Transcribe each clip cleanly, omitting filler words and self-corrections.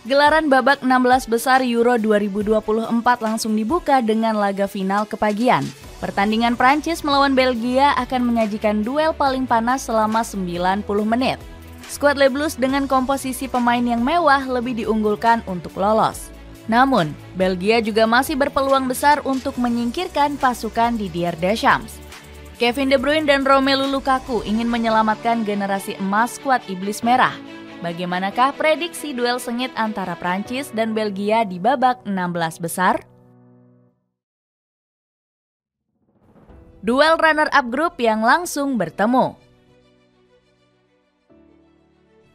Gelaran babak 16 besar Euro 2024 langsung dibuka dengan laga final kepagian. Pertandingan Prancis melawan Belgia akan menyajikan duel paling panas selama 90 menit. Skuad Les Bleus dengan komposisi pemain yang mewah lebih diunggulkan untuk lolos. Namun, Belgia juga masih berpeluang besar untuk menyingkirkan pasukan Didier Deschamps. Kevin De Bruyne dan Romelu Lukaku ingin menyelamatkan generasi emas skuad Iblis Merah. Bagaimanakah prediksi duel sengit antara Prancis dan Belgia di babak 16 besar? Duel runner-up grup yang langsung bertemu.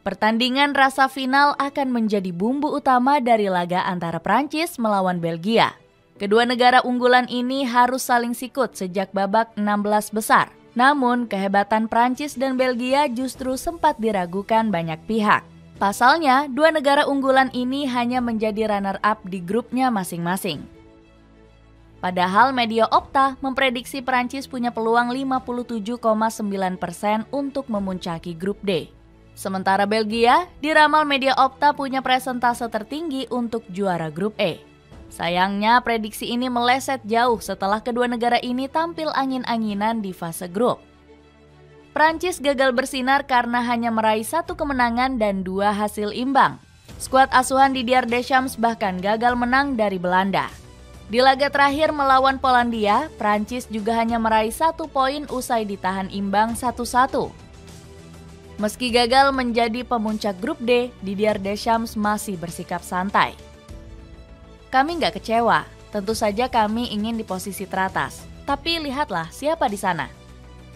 Pertandingan rasa final akan menjadi bumbu utama dari laga antara Prancis melawan Belgia. Kedua negara unggulan ini harus saling sikut sejak babak 16 besar. Namun, kehebatan Prancis dan Belgia justru sempat diragukan banyak pihak. Pasalnya, dua negara unggulan ini hanya menjadi runner-up di grupnya masing-masing. Padahal media Opta memprediksi Prancis punya peluang 57,9% untuk memuncaki grup D. Sementara Belgia, diramal media Opta punya presentase tertinggi untuk juara grup E. Sayangnya prediksi ini meleset jauh setelah kedua negara ini tampil angin-anginan di fase grup. Prancis gagal bersinar karena hanya meraih 1 kemenangan dan 2 hasil imbang. Skuad asuhan Didier Deschamps bahkan gagal menang dari Belanda. Di laga terakhir melawan Polandia, Prancis juga hanya meraih 1 poin usai ditahan imbang 1-1. Meski gagal menjadi pemuncak grup D, Didier Deschamps masih bersikap santai. Kami nggak kecewa, tentu saja kami ingin di posisi teratas. Tapi lihatlah siapa di sana.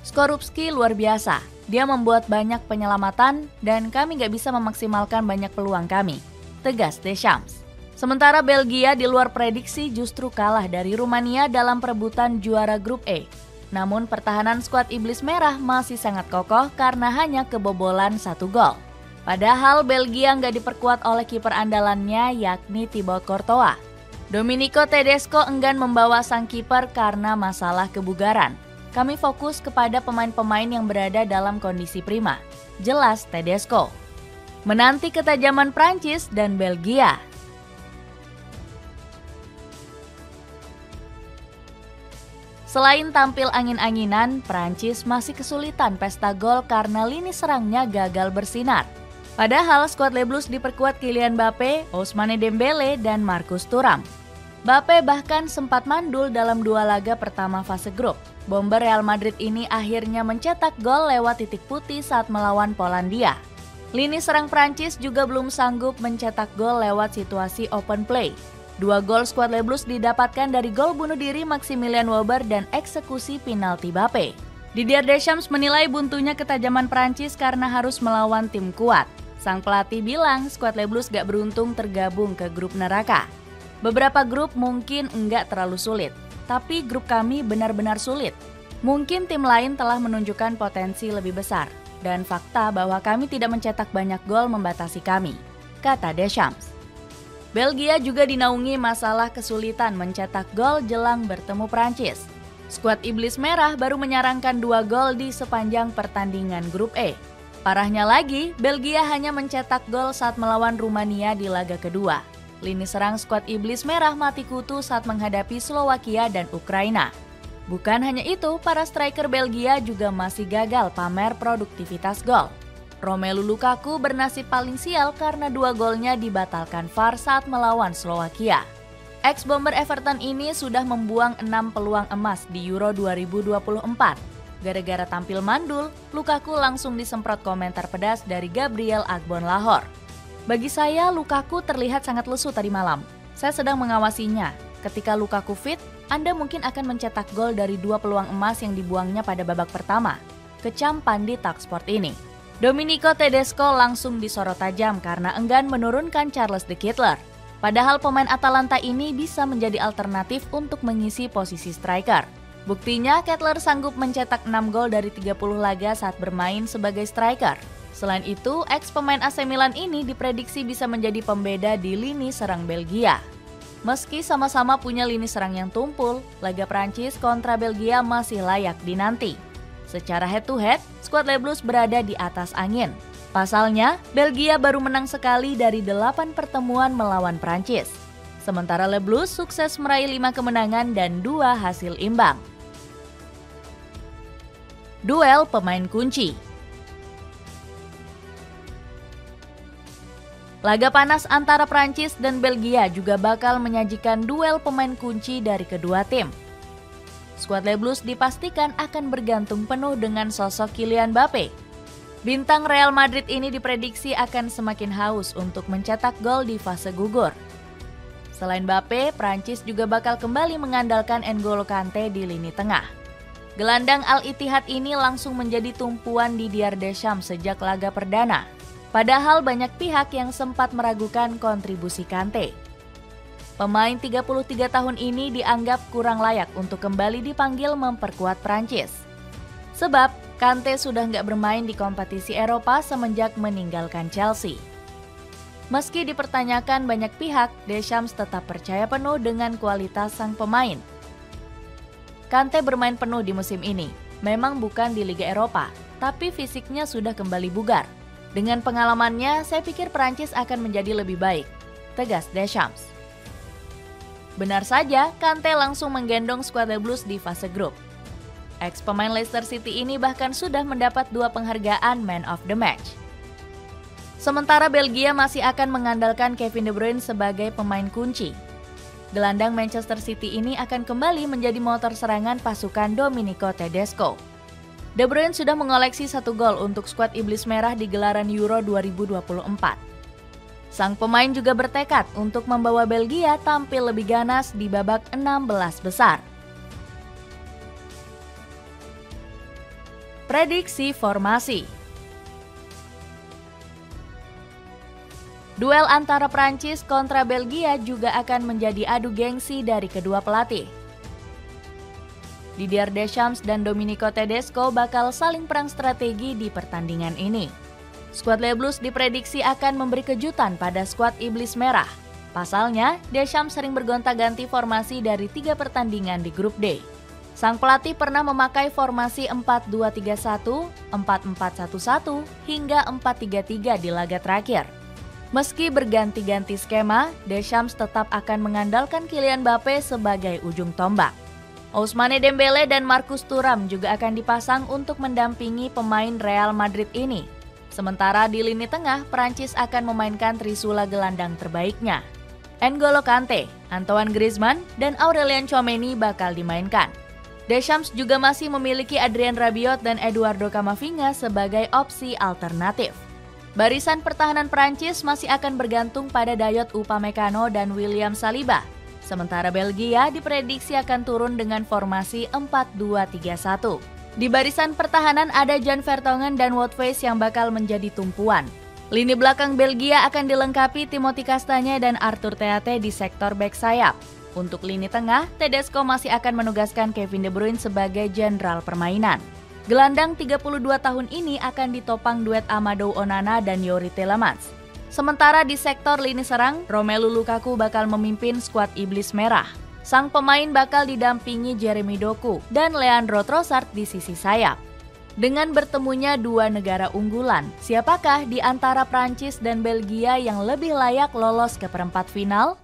Skorupski luar biasa, dia membuat banyak penyelamatan dan kami nggak bisa memaksimalkan banyak peluang kami, tegas Deschamps. Sementara Belgia di luar prediksi justru kalah dari Rumania dalam perebutan juara grup E. Namun pertahanan skuad Iblis Merah masih sangat kokoh karena hanya kebobolan 1 gol. Padahal Belgia nggak diperkuat oleh kiper andalannya yakni Thibaut Courtois. Domenico Tedesco enggan membawa sang kiper karena masalah kebugaran. Kami fokus kepada pemain-pemain yang berada dalam kondisi prima, jelas Tedesco. Menanti ketajaman Prancis dan Belgia. Selain tampil angin-anginan, Prancis masih kesulitan pesta gol karena lini serangnya gagal bersinar. Padahal skuad Les Bleus diperkuat Kylian Mbappé, Ousmane Dembélé, dan Marcus Thuram. Mbappé bahkan sempat mandul dalam 2 laga pertama fase grup. Bomber Real Madrid ini akhirnya mencetak gol lewat titik putih saat melawan Polandia. Lini serang Prancis juga belum sanggup mencetak gol lewat situasi open play. 2 gol skuad Les Bleus didapatkan dari gol bunuh diri Maximilian Weber dan eksekusi penalti Mbappé. Didier Deschamps menilai buntunya ketajaman Prancis karena harus melawan tim kuat. Sang pelatih bilang skuad Les Bleus gak beruntung tergabung ke grup neraka. Beberapa grup mungkin enggak terlalu sulit, tapi grup kami benar-benar sulit. Mungkin tim lain telah menunjukkan potensi lebih besar, dan fakta bahwa kami tidak mencetak banyak gol membatasi kami, kata Deschamps. Belgia juga dinaungi masalah kesulitan mencetak gol jelang bertemu Prancis. Skuad Iblis Merah baru menyarangkan 2 gol di sepanjang pertandingan grup E. Parahnya lagi, Belgia hanya mencetak gol saat melawan Rumania di laga kedua. Lini serang skuad Iblis Merah mati kutu saat menghadapi Slowakia dan Ukraina. Bukan hanya itu, para striker Belgia juga masih gagal pamer produktivitas gol. Romelu Lukaku bernasib paling sial karena 2 golnya dibatalkan VAR saat melawan Slowakia. Ex-bomber Everton ini sudah membuang 6 peluang emas di Euro 2024. Gara-gara tampil mandul, Lukaku langsung disemprot komentar pedas dari Gabriel Agbonlahor. Bagi saya, Lukaku terlihat sangat lesu tadi malam. Saya sedang mengawasinya. Ketika Lukaku fit, Anda mungkin akan mencetak gol dari 2 peluang emas yang dibuangnya pada babak pertama, kecam pandit Talksport ini. Domenico Tedesco langsung disorot tajam karena enggan menurunkan Charles De Ketelaere. Padahal pemain Atalanta ini bisa menjadi alternatif untuk mengisi posisi striker. Buktinya, Ketelaere sanggup mencetak 6 gol dari 30 laga saat bermain sebagai striker. Selain itu, ex-pemain AC Milan ini diprediksi bisa menjadi pembeda di lini serang Belgia. Meski sama-sama punya lini serang yang tumpul, laga Prancis kontra Belgia masih layak dinanti. Secara head-to-head, skuad Les Bleus berada di atas angin. Pasalnya, Belgia baru menang sekali dari 8 pertemuan melawan Prancis. Sementara Le Blues sukses meraih 5 kemenangan dan 2 hasil imbang. Duel pemain kunci. Laga panas antara Prancis dan Belgia juga bakal menyajikan duel pemain kunci dari kedua tim. Skuad Le Blues dipastikan akan bergantung penuh dengan sosok Kylian Mbappé. Bintang Real Madrid ini diprediksi akan semakin haus untuk mencetak gol di fase gugur. Selain Mbappé, Prancis juga bakal kembali mengandalkan N'Golo Kante di lini tengah. Gelandang Al-Ittihad ini langsung menjadi tumpuan Didier Deschamps sejak laga perdana. Padahal banyak pihak yang sempat meragukan kontribusi Kante. Pemain 33 tahun ini dianggap kurang layak untuk kembali dipanggil memperkuat Prancis. Sebab Kante sudah nggak bermain di kompetisi Eropa semenjak meninggalkan Chelsea. Meski dipertanyakan banyak pihak, Deschamps tetap percaya penuh dengan kualitas sang pemain. Kante bermain penuh di musim ini, memang bukan di Liga Eropa, tapi fisiknya sudah kembali bugar. Dengan pengalamannya, saya pikir Prancis akan menjadi lebih baik, tegas Deschamps. Benar saja, Kante langsung menggendong skuad Le Blues di fase grup. Ex-pemain Leicester City ini bahkan sudah mendapat 2 penghargaan Man of the Match. Sementara Belgia masih akan mengandalkan Kevin De Bruyne sebagai pemain kunci. Gelandang Manchester City ini akan kembali menjadi motor serangan pasukan Domenico Tedesco. De Bruyne sudah mengoleksi 1 gol untuk skuad Iblis Merah di gelaran Euro 2024. Sang pemain juga bertekad untuk membawa Belgia tampil lebih ganas di babak 16 besar. Prediksi formasi. Duel antara Prancis kontra Belgia juga akan menjadi adu gengsi dari kedua pelatih. Didier Deschamps dan Domenico Tedesco bakal saling perang strategi di pertandingan ini. Skuad Le Blues diprediksi akan memberi kejutan pada skuad Iblis Merah. Pasalnya, Deschamps sering bergonta-ganti formasi dari 3 pertandingan di grup D. Sang pelatih pernah memakai formasi 4-2-3-1, 4-4-1-1, hingga 4-3-3 di laga terakhir. Meski berganti-ganti skema, Deschamps tetap akan mengandalkan Kylian Mbappé sebagai ujung tombak. Ousmane Dembele dan Marcus Thuram juga akan dipasang untuk mendampingi pemain Real Madrid ini. Sementara di lini tengah, Prancis akan memainkan trisula gelandang terbaiknya. N'Golo Kante, Antoine Griezmann, dan Aurelien Tchouameni bakal dimainkan. Deschamps juga masih memiliki Adrien Rabiot dan Eduardo Camavinga sebagai opsi alternatif. Barisan pertahanan Prancis masih akan bergantung pada Dayot Upamecano dan William Saliba. Sementara Belgia diprediksi akan turun dengan formasi 4-2-3-1. Di barisan pertahanan ada Jan Vertonghen dan Wout Weghorst yang bakal menjadi tumpuan. Lini belakang Belgia akan dilengkapi Timothy Castagne dan Arthur Theate di sektor bek sayap. Untuk lini tengah, Tedesco masih akan menugaskan Kevin De Bruyne sebagai jenderal permainan. Gelandang 32 tahun ini akan ditopang duet Amadou Onana dan Youri Tielemans. Sementara di sektor lini serang, Romelu Lukaku bakal memimpin skuad Iblis Merah. Sang pemain bakal didampingi Jeremy Doku dan Leandro Trossard di sisi sayap. Dengan bertemunya 2 negara unggulan, siapakah di antara Prancis dan Belgia yang lebih layak lolos ke perempat final?